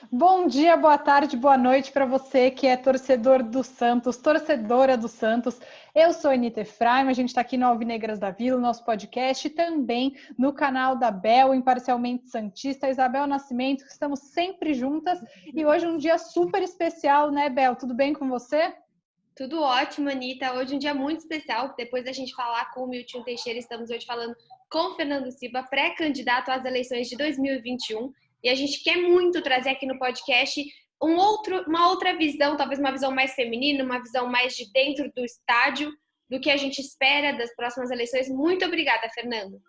Bom dia, boa tarde, boa noite para você que é torcedor do Santos, torcedora do Santos. Eu sou a Anita Efraim, a gente está aqui no Alvinegras da Vila, nosso podcast, e também no canal da Bel, Imparcialmente Santista, Isabel Nascimento, que estamos sempre juntas. E hoje é um dia super especial, né, Bel? Tudo bem com você? Tudo ótimo, Anitta. Hoje é um dia muito especial. Depois da gente falar com o Milton Teixeira, estamos hoje falando com o Fernando Silva, pré-candidato às eleições de 2021. E a gente quer muito trazer aqui no podcast uma outra visão, talvez uma visão mais feminina, uma visão mais de dentro do estádio, do que a gente espera das próximas eleições. Muito obrigada, Fernando.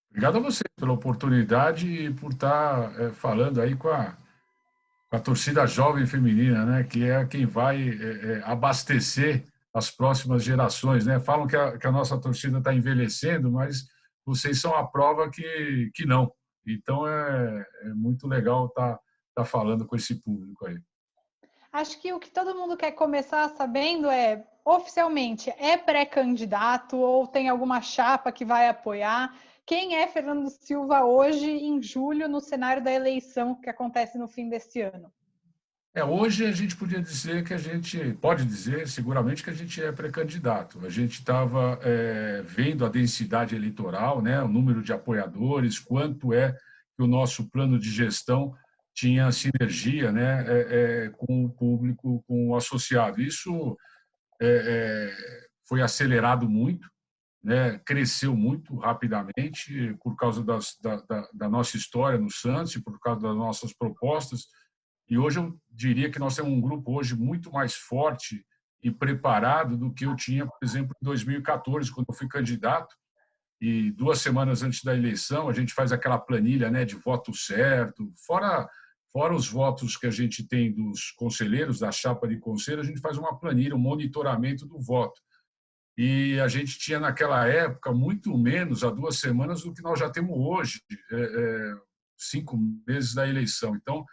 Obrigado a você pela oportunidade e por estar falando aí com a torcida jovem feminina, né, que é quem vai abastecer as próximas gerações, né? Falam que a nossa torcida está envelhecendo, mas vocês são a prova que não. Então é muito legal estar falando com esse público aí. Acho que o que todo mundo quer começar sabendo é, oficialmente, é pré-candidato ou tem alguma chapa que vai apoiar? Quem é Fernando Silva hoje, em julho, no cenário da eleição que acontece no fim deste ano? Hoje a gente podia dizer que a gente, pode dizer seguramente que a gente é pré-candidato. A gente estava vendo a densidade eleitoral, né, o número de apoiadores, quanto é que o nosso plano de gestão tinha sinergia, né, com o público, com o associado. Isso foi acelerado muito, né, cresceu muito rapidamente por causa da nossa história no Santos, por causa das nossas propostas. E hoje eu diria que nós temos um grupo hoje muito mais forte e preparado do que eu tinha, por exemplo, em 2014, quando eu fui candidato. E 2 semanas antes da eleição, a gente faz aquela planilha, né, de voto certo, fora os votos que a gente tem dos conselheiros, da chapa de conselho, a gente faz uma planilha, um monitoramento do voto. E a gente tinha, naquela época, muito menos, há 2 semanas, do que nós já temos hoje, 5 meses da eleição. Então,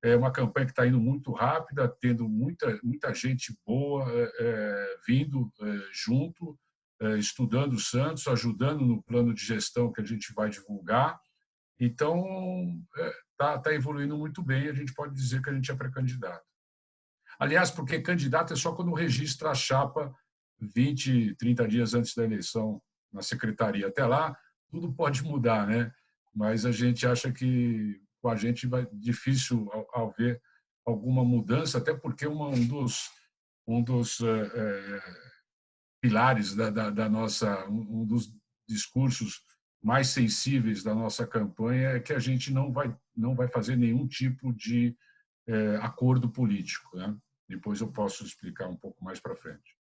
é uma campanha que está indo muito rápida, tendo muita gente boa vindo junto, estudando o Santos, ajudando no plano de gestão que a gente vai divulgar. Então, está evoluindo muito bem, a gente pode dizer que a gente é pré-candidato. Aliás, porque candidato é só quando registra a chapa 20, 30 dias antes da eleição na secretaria. Até lá, tudo pode mudar, né? Mas a gente acha que com a gente vai difícil haver alguma mudança, até porque um dos pilares da nossa, um dos discursos mais sensíveis da nossa campanha é que a gente não vai fazer nenhum tipo de acordo político, né? Depois eu posso explicar um pouco mais para frente.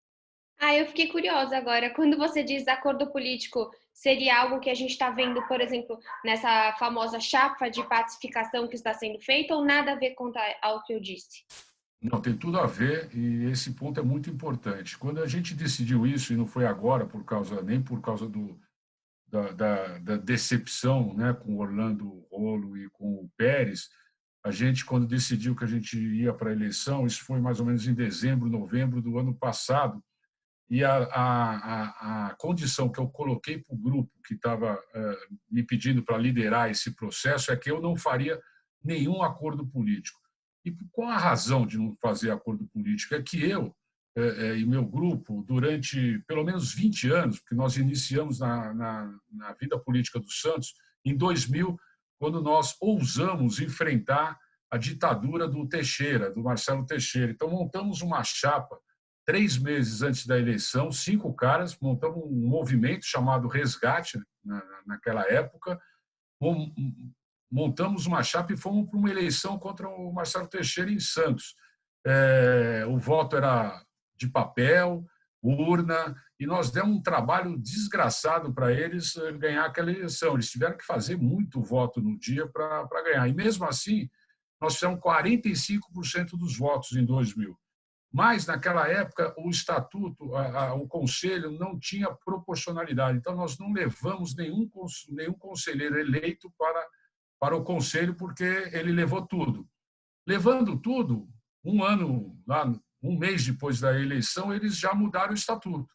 Eu fiquei curiosa agora. Quando você diz acordo político, seria algo que a gente está vendo, por exemplo, nessa famosa chapa de pacificação que está sendo feita, ou nada a ver com ao que eu disse? Não, tem tudo a ver e esse ponto é muito importante. Quando a gente decidiu isso, e não foi agora nem por causa da decepção, né, com o Orlando Rolo e com o Pérez, a gente, quando decidiu que a gente ia para a eleição, isso foi mais ou menos em dezembro, novembro do ano passado, e a condição que eu coloquei para o grupo que estava me pedindo para liderar esse processo é que eu não faria nenhum acordo político. E qual a razão de não fazer acordo político? É que eu e meu grupo, durante pelo menos 20 anos, porque nós iniciamos na vida política do Santos em 2000, quando nós ousamos enfrentar a ditadura do Teixeira, do Marcelo Teixeira. Então, montamos uma chapa 3 meses antes da eleição, 5 caras, montamos um movimento chamado Resgate, naquela época, montamos uma chapa e fomos para uma eleição contra o Marcelo Teixeira em Santos. O voto era de papel, urna, e nós demos um trabalho desgraçado para eles ganhar aquela eleição. Eles tiveram que fazer muito voto no dia para ganhar. E mesmo assim, nós fizemos 45% dos votos em 2000. Mas, naquela época, o estatuto, o conselho não tinha proporcionalidade. Então, nós não levamos nenhum conselheiro eleito para o conselho, porque ele levou tudo. Levando tudo, um mês depois da eleição, eles já mudaram o estatuto.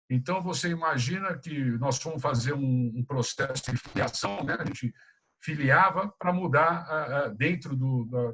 Então, você imagina que nós fomos fazer um processo de filiação, né? A gente filiava para mudar, dentro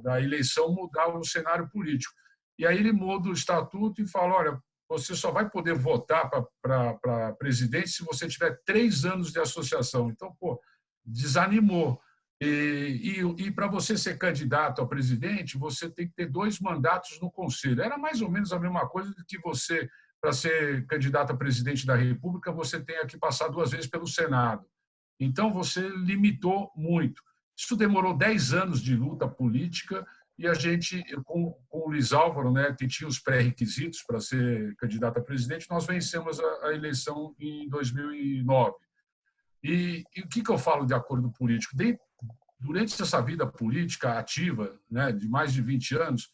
da eleição, mudar o cenário político. E aí ele muda o estatuto e fala, olha, você só vai poder votar para presidente se você tiver 3 anos de associação. Então, pô, desanimou. E para você ser candidato a presidente, você tem que ter 2 mandatos no Conselho. Era mais ou menos a mesma coisa que você, para ser candidato a presidente da República, você tem que passar 2 vezes pelo Senado. Então, você limitou muito. Isso demorou 10 anos de luta política e a gente, com o Luiz Álvaro, né, que tinha os pré-requisitos para ser candidato a presidente, nós vencemos a eleição em 2009. E o que eu falo de acordo político? Durante essa vida política ativa, né, de mais de 20 anos,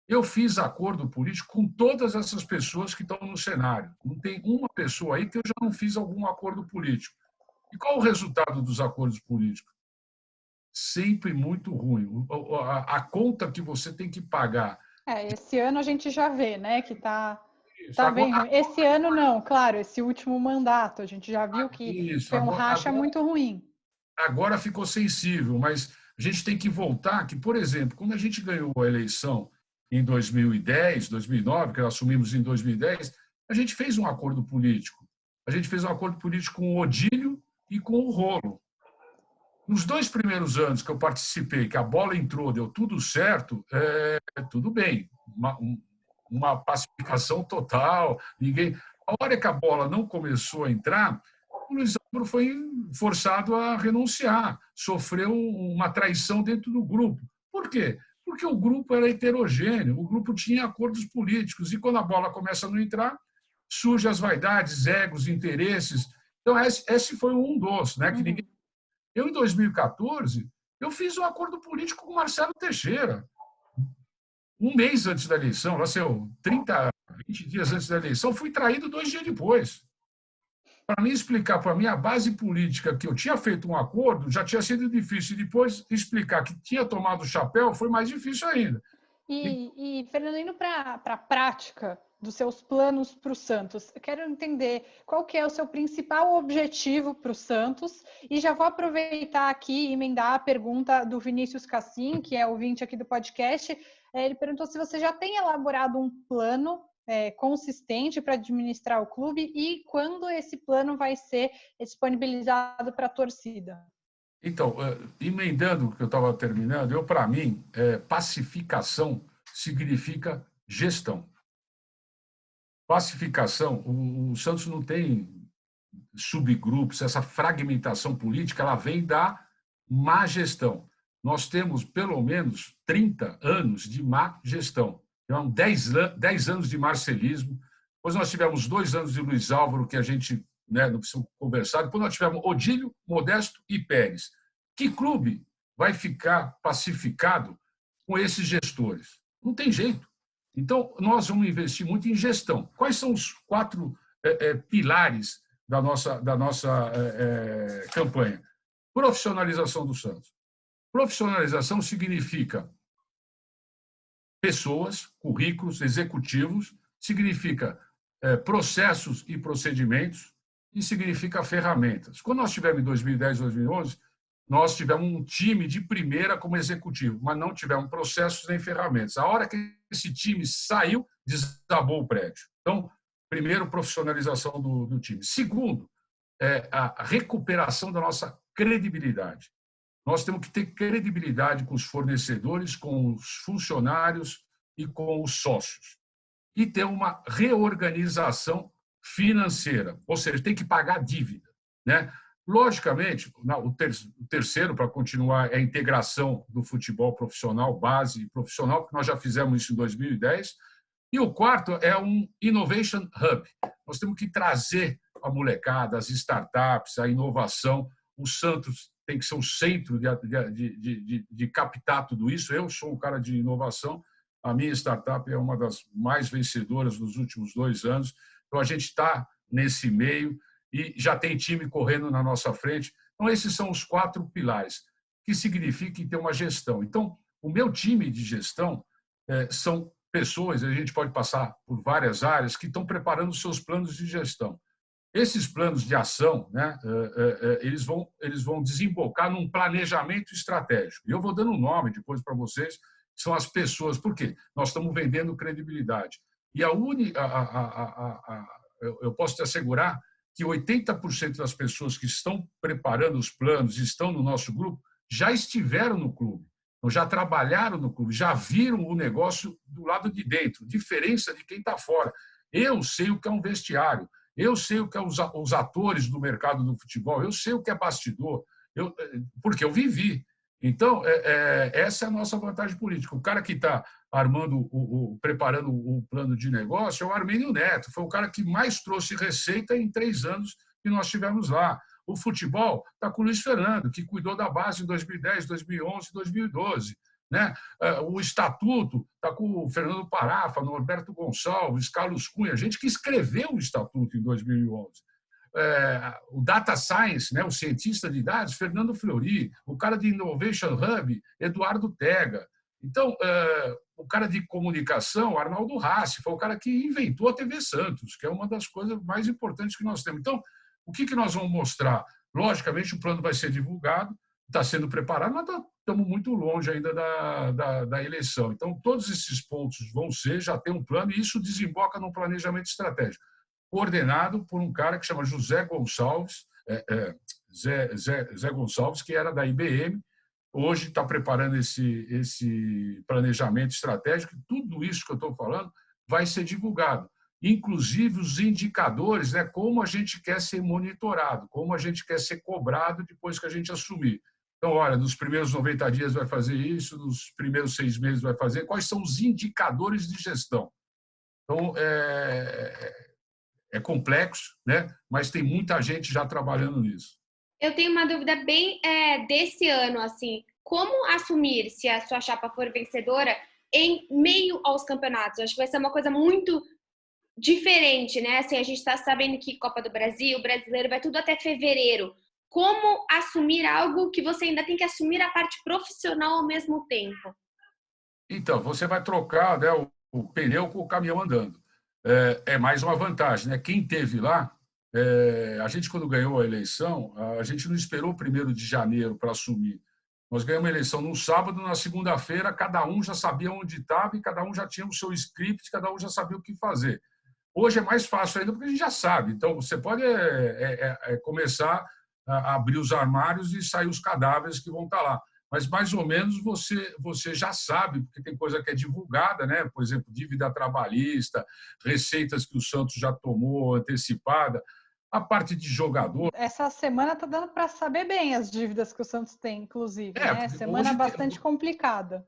eu fiz acordo político com todas essas pessoas que estão no cenário. Não tem uma pessoa aí que eu já não fiz algum acordo político. E qual o resultado dos acordos políticos? Sempre muito ruim. A conta que você tem que pagar. Esse ano a gente já vê, né, que tá Agora, bem ruim. Esse ano não, claro, esse último mandato, a gente já viu que foi um racha muito ruim. Agora ficou sensível, mas a gente tem que voltar que, por exemplo, quando a gente ganhou a eleição em 2010, 2009, que nós assumimos em 2010, a gente fez um acordo político. A gente fez um acordo político com o Odílio e com o Rolo. Nos 2 primeiros anos que eu participei, que a bola entrou, deu tudo certo, tudo bem. Uma pacificação total. A hora que a bola não começou a entrar, o Luiz Álvaro foi forçado a renunciar, sofreu uma traição dentro do grupo. Por quê? Porque o grupo era heterogêneo, o grupo tinha acordos políticos, e quando a bola começa a não entrar, surgem as vaidades, egos, interesses. Então, esse foi um dos, né, que ninguém... Eu, em 2014, eu fiz um acordo político com o Marcelo Teixeira. Um mês antes da eleição, 20 dias antes da eleição, fui traído 2 dias depois. Para mim explicar para mim a base política que eu tinha feito um acordo já tinha sido difícil. E depois explicar que tinha tomado o chapéu foi mais difícil ainda. E Fernando, indo para a prática dos seus planos para o Santos, eu quero entender qual que é o seu principal objetivo para o Santos, e já vou aproveitar aqui e emendar a pergunta do Vinícius Cassim, que é ouvinte aqui do podcast. Ele perguntou se você já tem elaborado um plano consistente para administrar o clube e quando esse plano vai ser disponibilizado para a torcida. Então, emendando o que eu estava terminando, para mim, pacificação significa gestão. Pacificação, o Santos não tem subgrupos, essa fragmentação política, ela vem da má gestão. Nós temos, pelo menos, 30 anos de má gestão. Então, 10 anos de marcelismo. Depois nós tivemos 2 anos de Luiz Álvaro, que a gente, né, não precisa conversar. Depois nós tivemos Odílio, Modesto e Pérez. Que clube vai ficar pacificado com esses gestores? Não tem jeito. Então, nós vamos investir muito em gestão. Quais são os 4 pilares da nossa campanha? Profissionalização do Santos. Profissionalização significa pessoas, currículos, executivos, significa processos e procedimentos e significa ferramentas. Quando nós tivemos em 2010, 2011, nós tivemos um time de primeira como executivo, mas não tivemos processos nem ferramentas. A hora que esse time saiu, desabou o prédio. Então, primeiro, profissionalização do time. Segundo, a recuperação da nossa credibilidade. Nós temos que ter credibilidade com os fornecedores, com os funcionários e com os sócios. E ter uma reorganização financeira, ou seja, tem que pagar dívida, né? Logicamente, o terceiro, para continuar, é a integração do futebol profissional, base profissional, que nós já fizemos isso em 2010. E o quarto é um Innovation Hub. Nós temos que trazer a molecada, as startups, a inovação. O Santos tem que ser o centro de captar tudo isso. Eu sou um cara de inovação. A minha startup é uma das mais vencedoras dos últimos 2 anos. Então, a gente está nesse meio e já tem time correndo na nossa frente. Então, esses são os 4 pilares, que significa ter uma gestão. Então, o meu time de gestão são pessoas, a gente pode passar por várias áreas, que estão preparando seus planos de gestão. Esses planos de ação, né, eles vão desembocar num planejamento estratégico. E eu vou dando um nome depois para vocês, que são as pessoas. Por quê? Nós estamos vendendo credibilidade. E eu posso te assegurar que 80% das pessoas que estão preparando os planos, estão no nosso grupo, já estiveram no clube, então já trabalharam no clube, já viram o negócio do lado de dentro, diferença de quem está fora. Eu sei o que é um vestiário, eu sei o que é os atores do mercado do futebol, eu sei o que é bastidor, porque eu vivi. Então, essa é a nossa vantagem política. O cara que está preparando o plano de negócio é o Armênio Neto, foi o cara que mais trouxe receita em 3 anos que nós tivemos lá. O futebol está com o Luiz Fernando, que cuidou da base em 2010, 2011, 2012. Né? O Estatuto está com o Fernando Parafa, Norberto Gonçalves, Carlos Cunha, gente que escreveu o Estatuto em 2011. O Data Science, né? O cientista de dados, Fernando Fleury, o cara de Innovation Hub, Eduardo Tega. Então, o cara de comunicação, Arnaldo Rassi, foi o cara que inventou a TV Santos, que é uma das coisas mais importantes que nós temos. Então, o que nós vamos mostrar? Logicamente, o plano vai ser divulgado, está sendo preparado, mas estamos muito longe ainda da eleição. Então, todos esses pontos vão ser, já tem um plano, e isso desemboca num planejamento estratégico, coordenado por um cara que chama José Gonçalves, Zé Gonçalves, que era da IBM, hoje está preparando esse planejamento estratégico, e tudo isso que eu estou falando vai ser divulgado. Inclusive os indicadores, né, como a gente quer ser monitorado, como a gente quer ser cobrado depois que a gente assumir. Então, olha, nos primeiros 90 dias vai fazer isso, nos primeiros 6 meses vai fazer. Quais são os indicadores de gestão? Então, é complexo, né? Mas tem muita gente já trabalhando nisso. Eu tenho uma dúvida bem desse ano, assim, como assumir se a sua chapa for vencedora em meio aos campeonatos? Acho que vai ser uma coisa muito diferente, né? Assim, a gente está sabendo que Copa do Brasil, Brasileiro, vai tudo até fevereiro. Como assumir algo que você ainda tem que assumir a parte profissional ao mesmo tempo? Então, você vai trocar, né, o pneu com o caminhão andando. É mais uma vantagem, né? Quem teve lá, a gente, quando ganhou a eleição, a gente não esperou o 1º de janeiro para assumir. Nós ganhamos a eleição no sábado, na segunda-feira, cada um já sabia onde estava e cada um já tinha o seu script, cada um já sabia o que fazer. Hoje é mais fácil ainda porque a gente já sabe. Então, você pode começar a abrir os armários e sair os cadáveres que vão estar lá. Mas, mais ou menos, você já sabe, porque tem coisa que é divulgada, né? Por exemplo, dívida trabalhista, receitas que o Santos já tomou antecipada, a parte de jogador. Essa semana está dando para saber bem as dívidas que o Santos tem, inclusive. Né? Semana bastante complicada.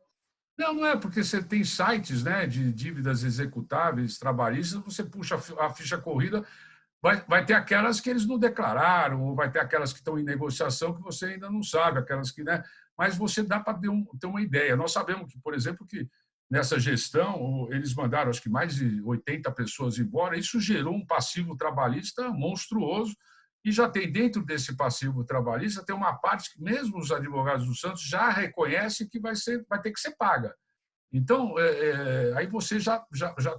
Não é, porque você tem sites, né, de dívidas executáveis, trabalhistas, você puxa a ficha corrida, vai ter aquelas que eles não declararam, ou vai ter aquelas que estão em negociação que você ainda não sabe, aquelas que, né, mas você dá para ter uma ideia. Nós sabemos que, por exemplo, que nessa gestão eles mandaram, acho que mais de 80 pessoas embora, isso gerou um passivo trabalhista monstruoso, e já tem dentro desse passivo trabalhista, tem uma parte que mesmo os advogados do Santos já reconhecem que vai ter que ser paga. Então, aí você já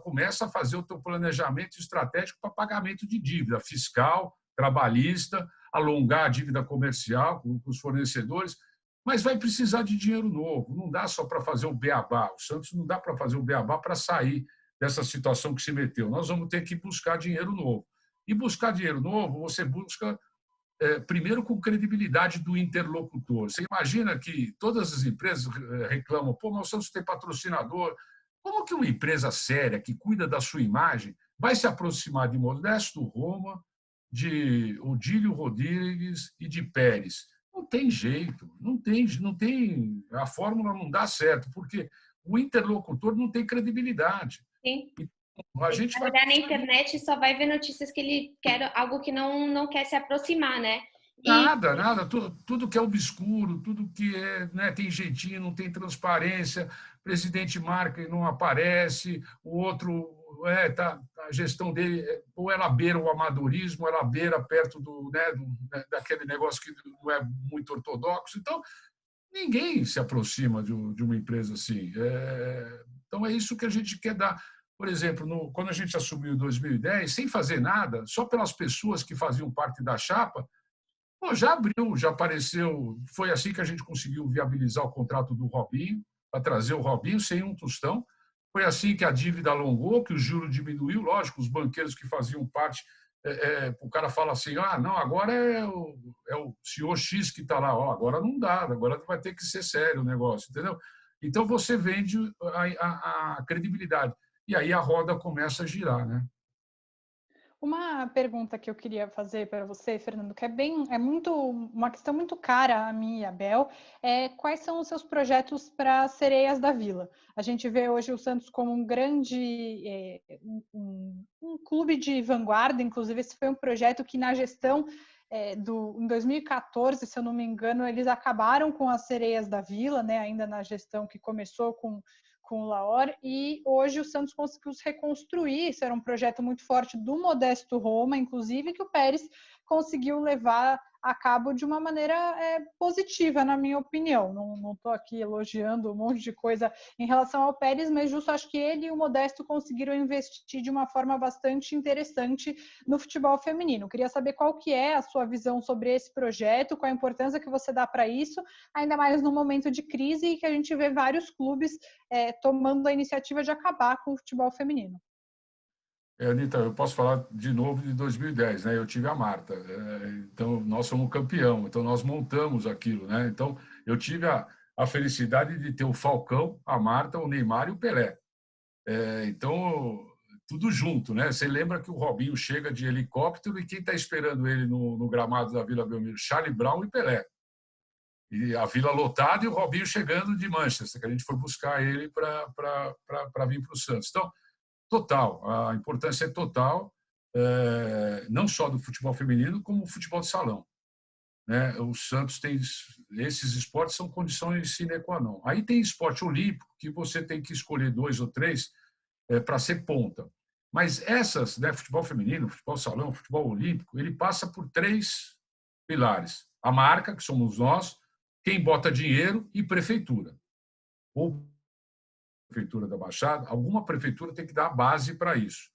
começa a fazer o teu planejamento estratégico para pagamento de dívida fiscal, trabalhista, alongar a dívida comercial com os fornecedores, mas vai precisar de dinheiro novo, não dá só para fazer o beabá. O Santos não dá para fazer o beabá para sair dessa situação que se meteu. Nós vamos ter que buscar dinheiro novo. E buscar dinheiro novo, você busca, primeiro, com credibilidade do interlocutor. Você imagina que todas as empresas reclamam, pô, mas o Santos tem patrocinador. Como que uma empresa séria, que cuida da sua imagem, vai se aproximar de Modesto Roma, de Odílio Rodrigues e de Pérez? Não tem jeito, não tem, a fórmula não dá certo, porque o interlocutor não tem credibilidade. Sim. A gente vai olhar na internet e só vai ver notícias que ele quer, algo que não quer se aproximar, né? Nada. Tudo que é obscuro, tudo que né, tem jeitinho, não tem transparência, o presidente marca e não aparece, o outro, a gestão dele, ou ela beira o amadorismo, ela beira perto daquele negócio que não é muito ortodoxo. Então, ninguém se aproxima de uma empresa assim. Então, é isso que a gente quer dar. por exemplo, quando a gente assumiu em 2010, sem fazer nada, só pelas pessoas que faziam parte da chapa, pô, já abriu, já apareceu. Foi assim que a gente conseguiu viabilizar o contrato do Robinho, para trazer o Robinho sem um tostão. Foi assim que a dívida alongou, que o juro diminuiu. Lógico, os banqueiros que faziam parte, o cara fala assim, não, agora é o senhor X que está lá. Agora não dá, agora vai ter que ser sério o negócio, entendeu? Então, você vende a credibilidade. E aí a roda começa a girar, né? Uma pergunta que eu queria fazer para você, Fernando, que uma questão muito cara a mim e a Bel, quais são os seus projetos para as Sereias da Vila? A gente vê hoje o Santos como um grande um clube de vanguarda, inclusive esse foi um projeto que na gestão em 2014, se eu não me engano, eles acabaram com as Sereias da Vila, né? Ainda na gestão que começou com o Laor, e hoje o Santos conseguiu se reconstruir. Isso era um projeto muito forte do Modesto Roma, inclusive, que o Pérez conseguiu levar a cabo de uma maneira positiva, na minha opinião. Não estou aqui elogiando um monte de coisa em relação ao Pérez, mas justo acho que ele e o Modesto conseguiram investir de uma forma bastante interessante no futebol feminino. Queria saber qual que é a sua visão sobre esse projeto, qual a importância que você dá para isso, ainda mais no momento de crise e que a gente vê vários clubes tomando a iniciativa de acabar com o futebol feminino. Anitta, eu posso falar de novo de 2010, né? Eu tive a Marta, então nós somos campeão, então nós montamos aquilo, né? Então eu tive a felicidade de ter o Falcão, a Marta, o Neymar e o Pelé. Então tudo junto, né? Você lembra que o Robinho chega de helicóptero e quem está esperando ele no gramado da Vila Belmiro? Charlie Brown e Pelé. E a Vila lotada e o Robinho chegando de Manchester, que a gente foi buscar ele para vir para o Santos. Então total, a importância é total, não só do futebol feminino, como o futebol de salão. Né? O Santos tem esses esportes, são condições sine qua non. Aí tem esporte olímpico, que você tem que escolher 2 ou 3 para ser ponta. Mas essas, né, futebol feminino, futebol salão, futebol olímpico, ele passa por 3 pilares. A marca, que somos nós, quem bota dinheiro e prefeitura. Ou prefeitura da Baixada, alguma prefeitura tem que dar a base para isso.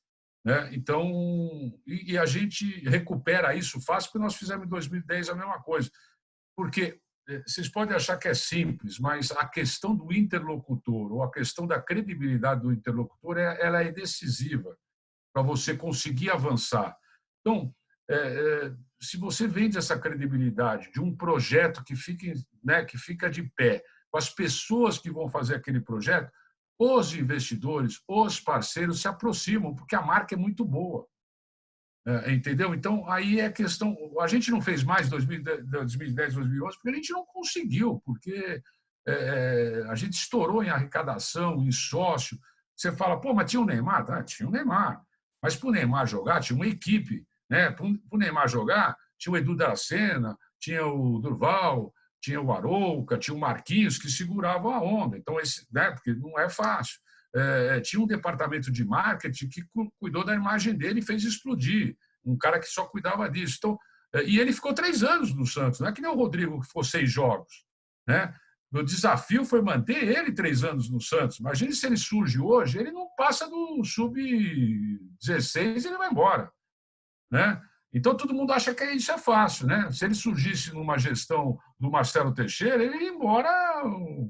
Né? Então, e a gente recupera isso fácil, porque nós fizemos em 2010 a mesma coisa. Porque vocês podem achar que é simples, mas a questão do interlocutor, ou a questão da credibilidade do interlocutor, ela é decisiva para você conseguir avançar. Então, se você vende essa credibilidade de um projeto que fica de pé, com as pessoas que vão fazer aquele projeto, os investidores, os parceiros se aproximam, porque a marca é muito boa. Entendeu? Então, aí é questão... A gente não fez mais 2010, 2011, porque a gente não conseguiu, porque a gente estourou em arrecadação, em sócio. Você fala, pô, mas tinha o Neymar? Tinha o Neymar. Mas para o Neymar jogar, tinha uma equipe. Né? Para o Neymar jogar, tinha o Edu Dracena, tinha o Durval, tinha o Arouca, tinha o Marquinhos, que seguravam a onda. Então, porque não é fácil. Tinha um departamento de marketing que cuidou da imagem dele e fez explodir. Um cara que só cuidava disso. Então, e ele ficou 3 anos no Santos. Não é que nem o Rodrigo, que ficou 6 jogos. Né? O desafio foi manter ele 3 anos no Santos. Imagine se ele surge hoje, ele não passa do sub-16 e ele vai embora. Né? Então, todo mundo acha que isso é fácil. Né? Se ele surgisse numa gestão do Marcelo Teixeira, ele ia embora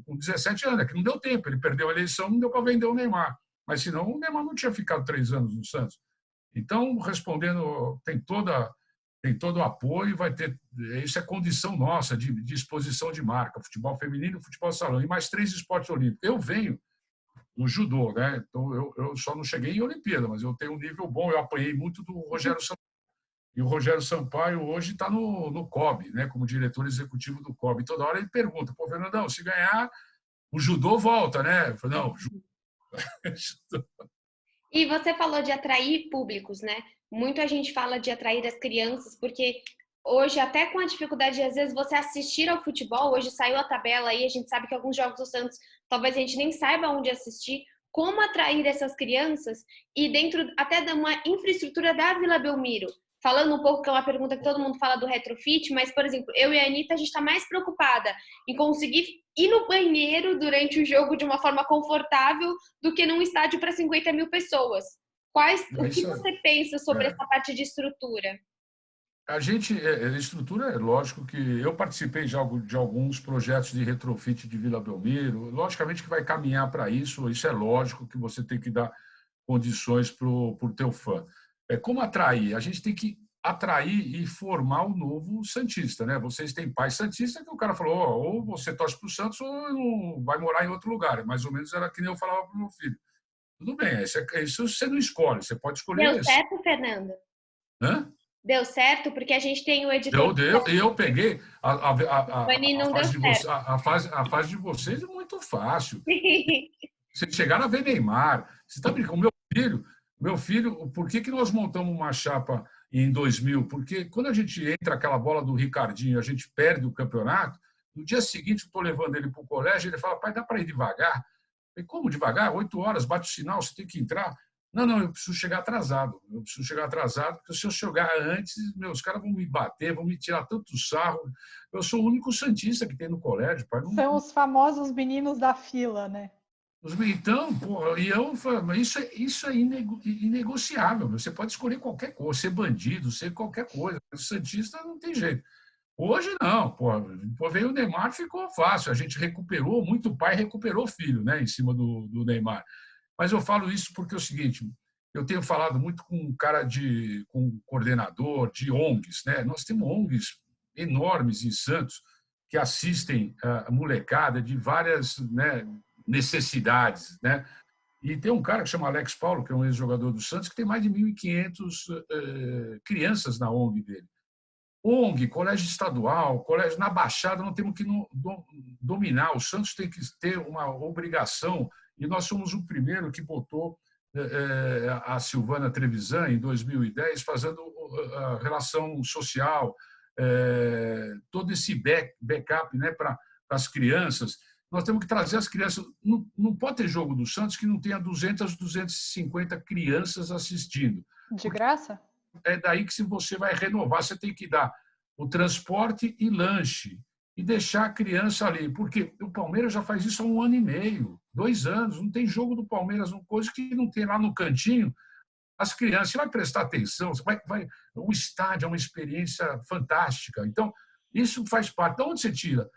com 17 anos, que não deu tempo. Ele perdeu a eleição, não deu para vender o Neymar. Mas, senão, o Neymar não tinha ficado 3 anos no Santos. Então, respondendo, tem todo o apoio, vai ter. Isso é condição nossa de exposição de marca, futebol feminino, futebol salão, e mais 3 esportes olímpicos. Eu venho no judô, né? Então, eu só não cheguei em Olimpíada, mas eu tenho um nível bom. Eu apanhei muito do Rogério Sampaio. E o Rogério Sampaio hoje está no COB, né, como diretor executivo do COB. E toda hora ele pergunta, pô, Fernandão, se ganhar, o judô volta, né? Eu falo, não, judô. E você falou de atrair públicos, né? Muita gente fala de atrair as crianças, porque hoje, até com a dificuldade de, às vezes, você assistir ao futebol, hoje saiu a tabela aí, a gente sabe que alguns jogos do Santos, talvez a gente nem saiba onde assistir, como atrair essas crianças e dentro até de uma infraestrutura da Vila Belmiro, falando um pouco, que é uma pergunta que todo mundo fala do retrofit, mas, por exemplo, eu e a Anitta, a gente está mais preocupada em conseguir ir no banheiro durante o jogo de uma forma confortável do que num estádio para 50 mil pessoas. O que você pensa sobre essa parte de estrutura? A estrutura, é lógico que eu participei de alguns projetos de retrofit de Vila Belmiro, logicamente que vai caminhar para isso é lógico que você tem que dar condições para o teu fã. Como atrair? A gente tem que atrair e formar o novo santista, né? Vocês têm pai santista que o cara falou, ou você torce para o Santos ou vai morar em outro lugar. Mais ou menos era que nem eu falava para o meu filho. Tudo bem, isso você não escolhe, você pode escolher. Deu certo, Fernando? Hã? Deu certo, porque a gente tem o editor. E eu peguei a fase de vocês é muito fácil. Vocês chegaram a ver Neymar. Você está brincando? Meu filho, por que nós montamos uma chapa em 2000? Porque quando a gente entra aquela bola do Ricardinho, a gente perde o campeonato, no dia seguinte eu estou levando ele para o colégio, ele fala, pai, dá para ir devagar? Eu falei, como devagar? 8 horas, bate o sinal, você tem que entrar. Não, eu preciso chegar atrasado. Porque se eu chegar antes, os caras vão me bater, vão me tirar tanto sarro. Eu sou o único santista que tem no colégio. Pai. São os famosos meninos da fila, né? Então, isso é inegociável. Você pode escolher qualquer coisa, ser bandido, ser qualquer coisa. O santista não tem jeito. Hoje não, veio o Neymar, ficou fácil. A gente recuperou, muito pai recuperou filho, né, em cima do Neymar. Mas eu falo isso porque é o seguinte, eu tenho falado muito com com coordenador de ONGs, né? Nós temos ONGs enormes em Santos que assistem a molecada de várias, né, necessidades, né? E tem um cara que chama Alex Paulo, que é um ex-jogador do Santos, que tem mais de 1.500 crianças na ONG dele. ONG, colégio estadual, colégio na Baixada, não temos que dominar. O Santos tem que ter uma obrigação, e nós somos o primeiro que botou a Silvana Trevisan, em 2010, fazendo a relação social, todo esse backup, né, para as crianças. Nós temos que trazer as crianças. Não pode ter jogo do Santos que não tenha 200, 250 crianças assistindo. De graça? É daí que, se você vai renovar, você tem que dar o transporte e lanche e deixar a criança ali. Porque o Palmeiras já faz isso há 1 ano e meio, 2 anos. Não tem jogo do Palmeiras, uma coisa que não tem lá no cantinho. As crianças, você vai prestar atenção, o estádio é uma experiência fantástica. Então, isso faz parte. De onde você tira?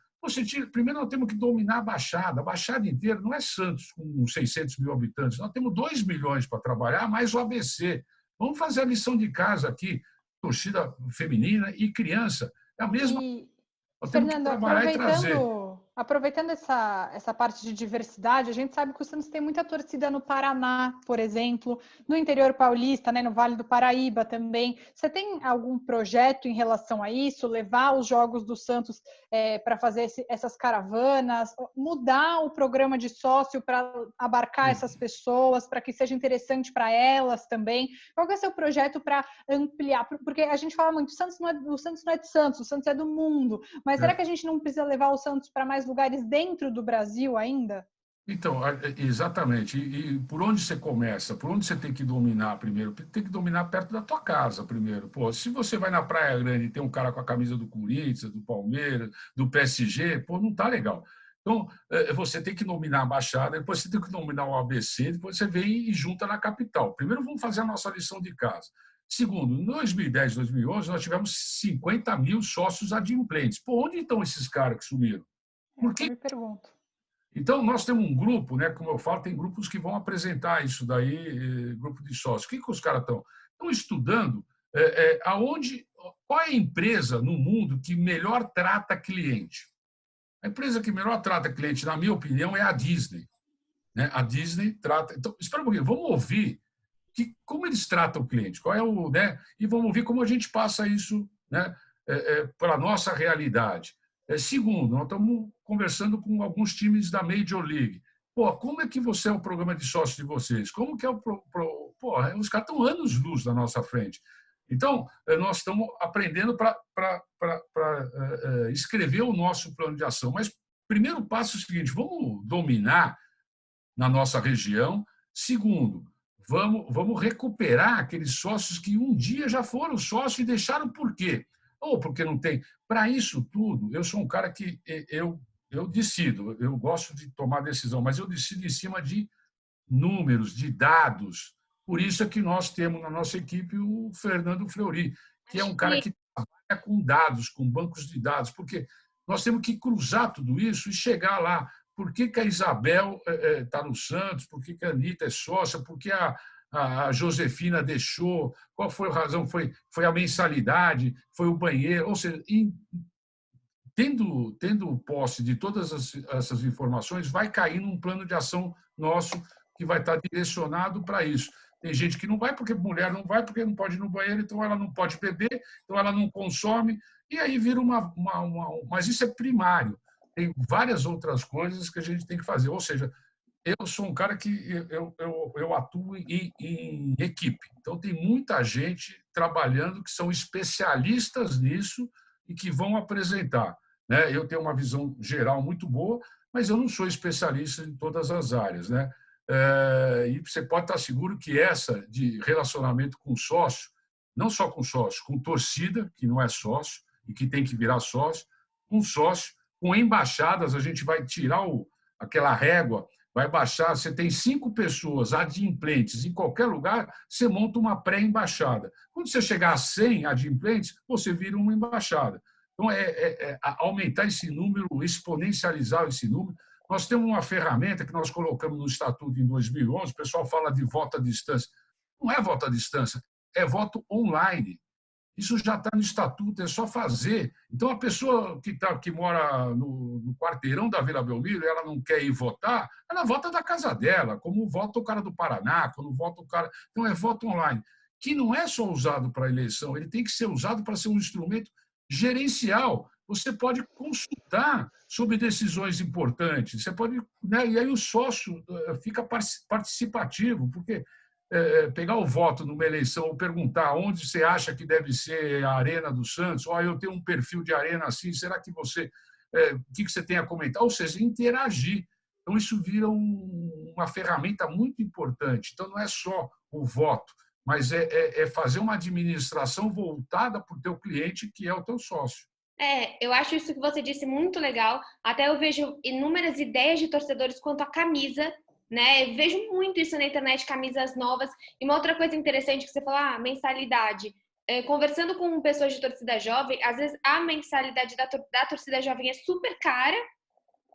Primeiro, nós temos que dominar a Baixada inteira. Não é Santos com 600 mil habitantes. Nós temos 2 milhões para trabalhar, mais o ABC. Vamos fazer a lição de casa aqui, torcida feminina e criança. É a mesma. Fernando, aproveitando essa parte de diversidade, a gente sabe que o Santos tem muita torcida no Paraná, por exemplo, no interior paulista, né, no Vale do Paraíba também. Você tem algum projeto em relação a isso? Levar os jogos do Santos para fazer essas caravanas, mudar o programa de sócio para abarcar essas pessoas, para que seja interessante para elas também? Qual que é o seu projeto para ampliar? Porque a gente fala muito, o Santos não é de Santos, o Santos é do mundo. Mas será que a gente não precisa levar o Santos para mais lugares dentro do Brasil ainda? Então, exatamente. E por onde você começa? Por onde você tem que dominar primeiro? Tem que dominar perto da tua casa primeiro. Pô, se você vai na Praia Grande e tem um cara com a camisa do Corinthians, do Palmeiras, do PSG, pô, não tá legal. Então, você tem que dominar a Baixada, depois você tem que dominar o ABC, depois você vem e junta na capital. Primeiro, vamos fazer a nossa lição de casa. Segundo, em 2010, 2011, nós tivemos 50 mil sócios adimplentes. Pô, onde estão esses caras que sumiram? Por que? Eu me pergunto. Então, nós temos um grupo, né, como eu falo, tem grupos que vão apresentar isso daí, grupo de sócios. O que os caras estão? Estão estudando qual é a empresa no mundo que melhor trata cliente. A empresa que melhor trata cliente, na minha opinião, é a Disney. Né? A Disney trata... Então, espera um pouquinho, vamos ouvir como eles tratam o cliente, né? E vamos ouvir como a gente passa isso, né, para a nossa realidade. Segundo, nós estamos conversando com alguns times da Major League. Pô, como é que é o programa de sócio de vocês? Como que é os caras estão anos-luz na nossa frente. Então, nós estamos aprendendo para escrever o nosso plano de ação. Mas, primeiro passo é o seguinte, vamos dominar na nossa região. Segundo, vamos recuperar aqueles sócios que um dia já foram sócios e deixaram por quê? Ou porque não tem. Para isso tudo, eu sou um cara que eu decido, eu gosto de tomar decisão, mas eu decido em cima de números, de dados. Por isso é que nós temos na nossa equipe o Fernando Fleury, que é um cara que trabalha com dados, com bancos de dados, porque nós temos que cruzar tudo isso e chegar lá. Por que a Isabel está no Santos? Por que a Anitta é sócia? Por que a Josefina deixou? Qual foi a razão? Foi a mensalidade? Foi o banheiro? Ou seja, tendo posse de todas essas informações, vai cair num plano de ação nosso que vai estar direcionado para isso. Tem gente que não vai porque mulher não vai, porque não pode ir no banheiro, então ela não pode beber, então ela não consome, e aí vira Mas isso é primário. Tem várias outras coisas que a gente tem que fazer. Ou seja, eu sou um cara que eu atuo em equipe. Então, tem muita gente trabalhando que são especialistas nisso e que vão apresentar. Né? Eu tenho uma visão geral muito boa, mas eu não sou especialista em todas as áreas. Né? E você pode estar seguro que essa de relacionamento com sócio, não só com sócio, com torcida, que não é sócio e que tem que virar sócio, com sócio, com embaixadas, a gente vai tirar aquela régua, vai baixar, você tem 5 pessoas adimplentes em qualquer lugar, você monta uma pré-embaixada. Quando você chegar a 100 adimplentes, você vira uma embaixada. Então, aumentar esse número, exponencializar esse número. Nós temos uma ferramenta que nós colocamos no Estatuto em 2011, o pessoal fala de voto à distância. Não é voto à distância, é voto online. Isso já está no Estatuto, é só fazer. Então, a pessoa que mora no quarteirão da Vila Belmiro, ela não quer ir votar, ela vota da casa dela, como vota o cara do Paraná, como vota o cara... Então, é voto online, que não é só usado para eleição, ele tem que ser usado para ser um instrumento gerencial. Você pode consultar sobre decisões importantes, você pode, né? E aí o sócio fica participativo, porque pegar o voto numa eleição ou perguntar onde você acha que deve ser a Arena do Santos, eu tenho um perfil de arena assim, será que você... o que você tem a comentar? Ou seja, interagir. Então, isso vira uma ferramenta muito importante. Então, não é só o voto, mas é fazer uma administração voltada para o teu cliente, que é o teu sócio. Eu acho isso que você disse muito legal. Até eu vejo inúmeras ideias de torcedores quanto à camisa, né? Eu vejo muito isso na internet, camisas novas. E uma outra coisa interessante que você falou, mensalidade. Conversando com pessoas de torcida jovem, às vezes a mensalidade da torcida jovem é super cara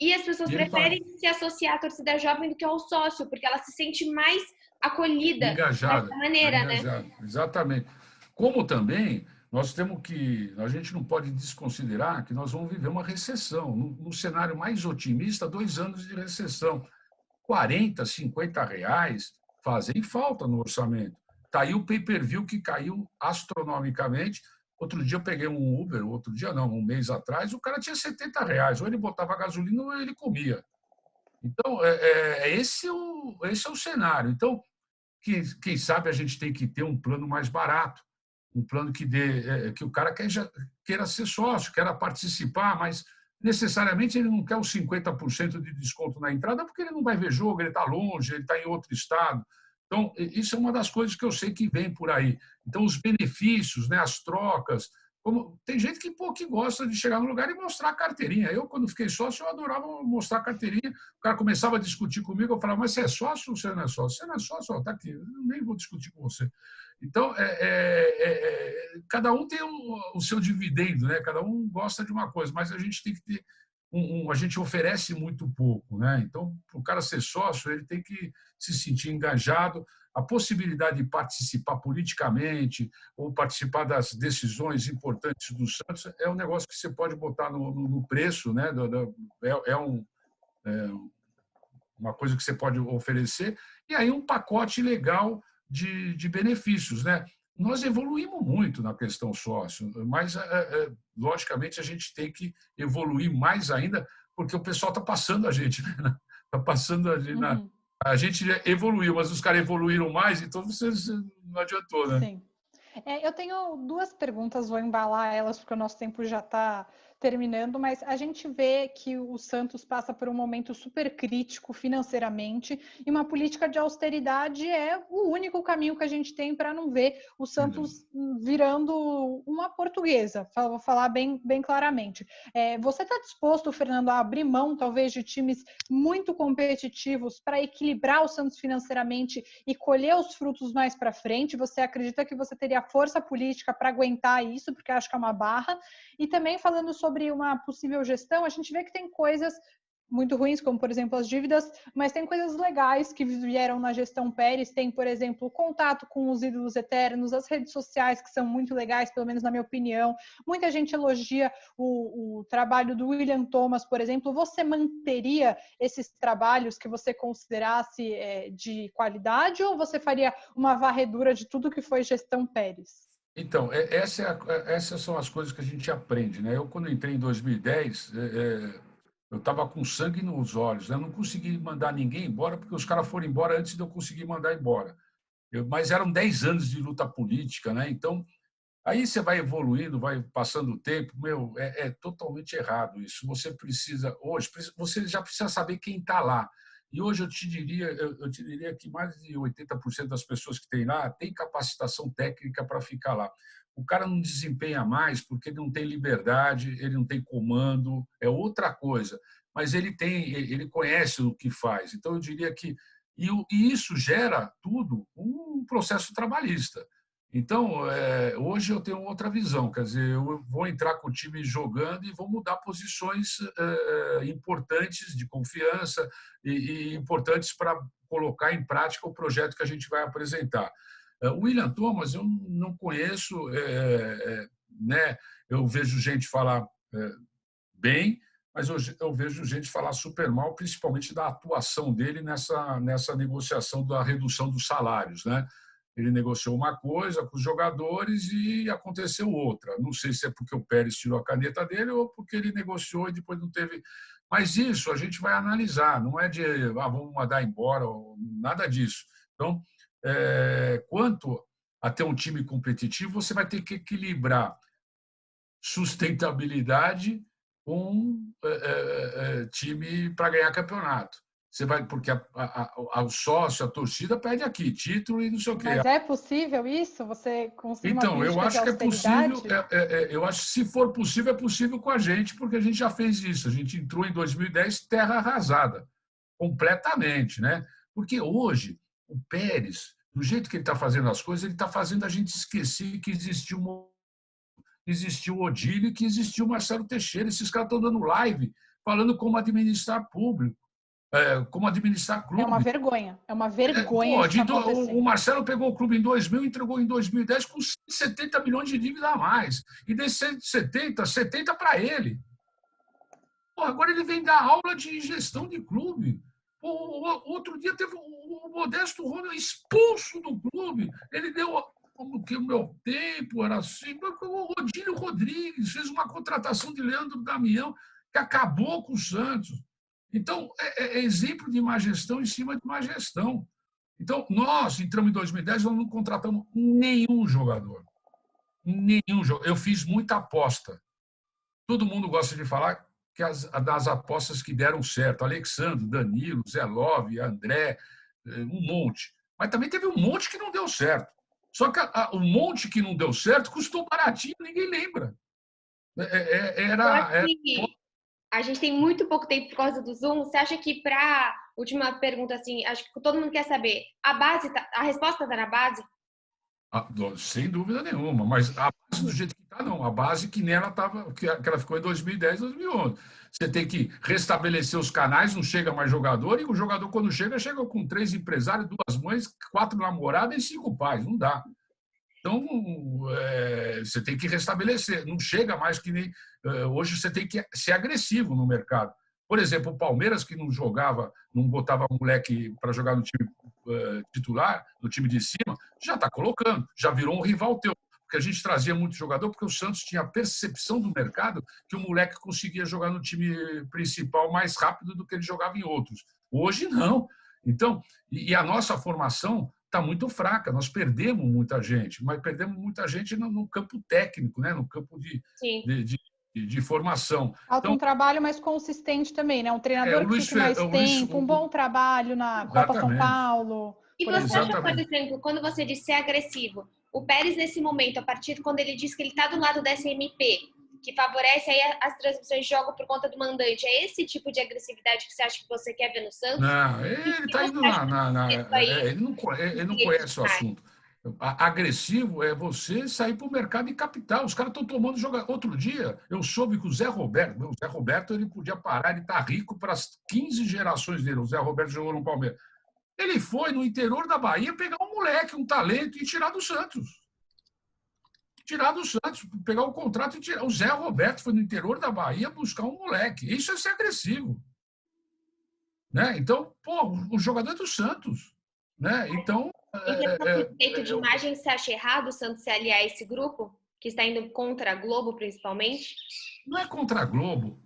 e as pessoas preferem se associar à torcida jovem do que ao sócio, porque ela se sente mais acolhida engajada, dessa maneira, engajada, né? Exatamente. Como também nós temos que, a gente não pode desconsiderar que nós vamos viver uma recessão. No cenário mais otimista, 2 anos de recessão. 40, 50 reais fazem falta no orçamento. Está aí o pay-per-view que caiu astronomicamente. Outro dia eu peguei um Uber, outro dia não, um mês atrás, o cara tinha 70 reais. Ou ele botava gasolina ou ele comia. Então, esse é o cenário. Então, quem sabe a gente tem que ter um plano mais barato, um plano que o cara queira ser sócio, queira participar, mas necessariamente ele não quer os 50% de desconto na entrada, porque ele não vai ver jogo, ele está longe, ele está em outro estado. Então, isso é uma das coisas que eu sei que vem por aí. Então, os benefícios, né, as trocas. Tem gente que gosta de chegar no lugar e mostrar a carteirinha. Eu, quando fiquei sócio, eu adorava mostrar a carteirinha. O cara começava a discutir comigo, eu falava, mas você é sócio ou você não é sócio? Você não é sócio? Está aqui, eu nem vou discutir com você. Então, cada um tem o seu dividendo, né? Cada um gosta de uma coisa, mas a gente tem que ter a gente oferece muito pouco, né? Então, para o cara ser sócio, ele tem que se sentir engajado. A possibilidade de participar politicamente ou participar das decisões importantes do Santos é um negócio que você pode botar no preço, né? Uma coisa que você pode oferecer, e aí um pacote legal de benefícios, né? Nós evoluímos muito na questão sócio, mas, logicamente, a gente tem que evoluir mais ainda, porque o pessoal está passando a gente, né? Está passando a gente. A gente evoluiu, mas os caras evoluíram mais, então vocês não adiantou, né? Sim. Eu tenho 2 perguntas, vou embalar elas, porque o nosso tempo já está terminando, mas a gente vê que o Santos passa por um momento super crítico financeiramente e uma política de austeridade é o único caminho que a gente tem para não ver o Santos virando uma portuguesa, vou falar bem claramente. Você está disposto, Fernando, a abrir mão, talvez, de times muito competitivos para equilibrar o Santos financeiramente e colher os frutos mais para frente? Você acredita que você teria força política para aguentar isso? Porque acho que é uma barra. E também falando sobre uma possível gestão, a gente vê que tem coisas muito ruins, como, por exemplo, as dívidas, mas tem coisas legais que vieram na gestão Pérez. Tem, por exemplo, o contato com os ídolos eternos, as redes sociais, que são muito legais, pelo menos na minha opinião. Muita gente elogia o trabalho do William Thomas, por exemplo. Você manteria esses trabalhos que você considerasse de qualidade, ou você faria uma varredura de tudo que foi gestão Pérez? Então, essas são as coisas que a gente aprende, né? Eu, quando entrei em 2010, eu estava com sangue nos olhos, né? Eu não consegui mandar ninguém embora, porque os caras foram embora antes de eu conseguir mandar embora. Mas eram 10 anos de luta política, né? Então, aí você vai evoluindo, vai passando o tempo, é totalmente errado isso. Você precisa, hoje, você já precisa saber quem está lá. E hoje eu te diria que mais de 80% das pessoas que tem lá têm capacitação técnica para ficar lá. O cara não desempenha mais porque ele não tem liberdade, ele não tem comando, é outra coisa. Mas ele conhece o que faz. Então, eu diria que e isso gera tudo um processo trabalhista. Então, hoje eu tenho outra visão, quer dizer, eu vou entrar com o time jogando e vou mudar posições importantes de confiança e importantes para colocar em prática o projeto que a gente vai apresentar. O William Thomas eu não conheço, né? Eu vejo gente falar bem, mas eu vejo gente falar super mal, principalmente da atuação dele nessa negociação da redução dos salários, né? Ele negociou uma coisa com os jogadores e aconteceu outra. Não sei se é porque o Pérez tirou a caneta dele ou porque ele negociou e depois não teve. Mas isso a gente vai analisar, não é de vamos mandar embora, nada disso. Então, quanto a ter um time competitivo, você vai ter que equilibrar sustentabilidade com time para ganhar campeonato. Você vai, porque o sócio, a torcida pede aqui título e não sei o quê. Mas é possível isso? Você conseguir uma Então, eu política de acho que é austeridade? possível. Eu acho que se for possível, é possível com a gente, porque a gente já fez isso. A gente entrou em 2010 terra arrasada, completamente, né? Porque hoje o Pérez, do jeito que ele está fazendo as coisas, ele está fazendo a gente esquecer que existiu o Odílio e que existiu o Marcelo Teixeira. Esses caras estão dando live falando como administrar público, como administrar clube. É uma vergonha isso tá acontecendo. O Marcelo pegou o clube em 2000 e entregou em 2010 com 170 milhões de dívida a mais. E desses 70 para ele. Agora ele vem dar aula de gestão de clube. Outro dia teve o Modesto Rony expulso do clube. Ele deu como que o meu tempo era assim. O Odílio Rodrigues fez uma contratação de Leandro Damião que acabou com o Santos. Então, é exemplo de má gestão em cima de má gestão. Então, nós entramos em 2010, nós não contratamos nenhum jogador. Nenhum jogador. Eu fiz muita aposta. Todo mundo gosta de falar que das apostas que deram certo. Alexandre, Danilo, Zé Love, André, um monte. Mas também teve um monte que não deu certo. Só que o monte que não deu certo custou baratinho, ninguém lembra. A gente tem muito pouco tempo por causa do Zoom. Você acha que, para última pergunta, assim, acho que todo mundo quer saber, a resposta está na base? Sem dúvida nenhuma, mas a base do jeito que está, não. A base que nela estava, que ela ficou em 2010, 2011. Você tem que restabelecer os canais, não chega mais jogador, e o jogador, quando chega com 3 empresários, 2 mães, 4 namoradas e 5 pais. Não dá. Então, você tem que restabelecer. Não chega mais que nem... Hoje você tem que ser agressivo no mercado. Por exemplo, o Palmeiras, que não jogava, não botava moleque para jogar no time titular, no time de cima, já está colocando, já virou um rival teu. Porque a gente trazia muito jogador, porque o Santos tinha a percepção do mercado que o moleque conseguia jogar no time principal mais rápido do que ele jogava em outros. Hoje, não. Então, e a nossa formação está muito fraca. Nós perdemos muita gente, mas perdemos muita gente no campo técnico, né? No campo de de formação. Falta Então, um trabalho mais consistente também, né? Um treinador que fique mais tempo, um bom trabalho na Copa São Paulo. E você acha, por exemplo, quando você diz ser agressivo, o Pérez nesse momento, a partir de quando ele diz que ele está do lado dessa MP, que favorece aí as transmissões de jogo por conta do mandante, é esse tipo de agressividade que você acha que você quer ver no Santos? Não, ele está indo ele não conhece o assunto. Agressivo é você sair para o mercado e captar. Os caras estão tomando jogador. Outro dia, eu soube que o Zé Roberto ele podia parar, ele está rico para as 15 gerações dele. O Zé Roberto jogou no Palmeiras. Ele foi no interior da Bahia pegar um moleque, um talento e tirar do Santos. Tirar do Santos, pegar o contrato e tirar. O Zé Roberto foi no interior da Bahia buscar um moleque. Isso é ser agressivo. Né? Então, o jogador é do Santos. Né? Então. Em questão de imagem, você acha errado o Santos se aliar a esse grupo, que está indo contra a Globo, principalmente? Não é contra a Globo.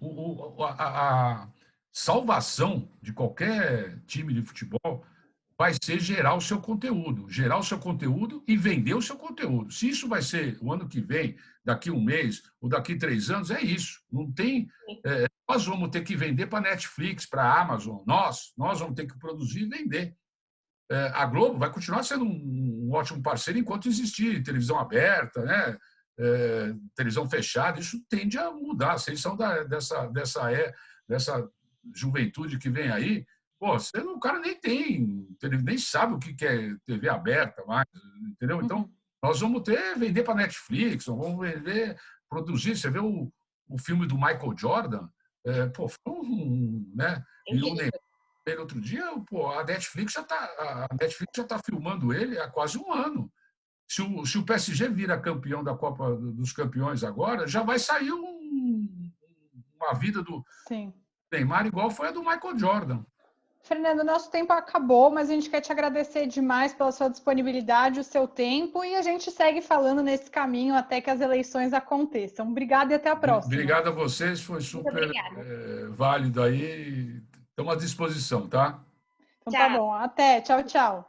A salvação de qualquer time de futebol vai ser gerar o seu conteúdo e vender o seu conteúdo. Se isso vai ser o ano que vem, daqui um mês ou daqui 3 anos, é isso. Não tem. Nós vamos ter que vender para a Netflix, para a Amazon. Nós vamos ter que produzir e vender. A Globo vai continuar sendo um ótimo parceiro enquanto existir televisão aberta, né? Televisão fechada. Isso tende a mudar. Vocês são dessa juventude que vem aí. O cara nem sabe o que é TV aberta mais, entendeu? Então, nós vamos vender para Netflix, nós vamos produzir. Você vê o filme do Michael Jordan, foi né? E o Neymar, outro dia, a Netflix já está filmando ele há quase um ano. Se o PSG vira campeão da Copa dos Campeões agora, já vai sair uma vida do Neymar igual foi a do Michael Jordan. Fernando, nosso tempo acabou, mas a gente quer te agradecer demais pela sua disponibilidade, o seu tempo, e a gente segue falando nesse caminho até que as eleições aconteçam. Obrigada e até a próxima. Obrigado a vocês, foi super válido aí. Estamos à disposição, tá? Então tá bom. Até. Tchau, tchau.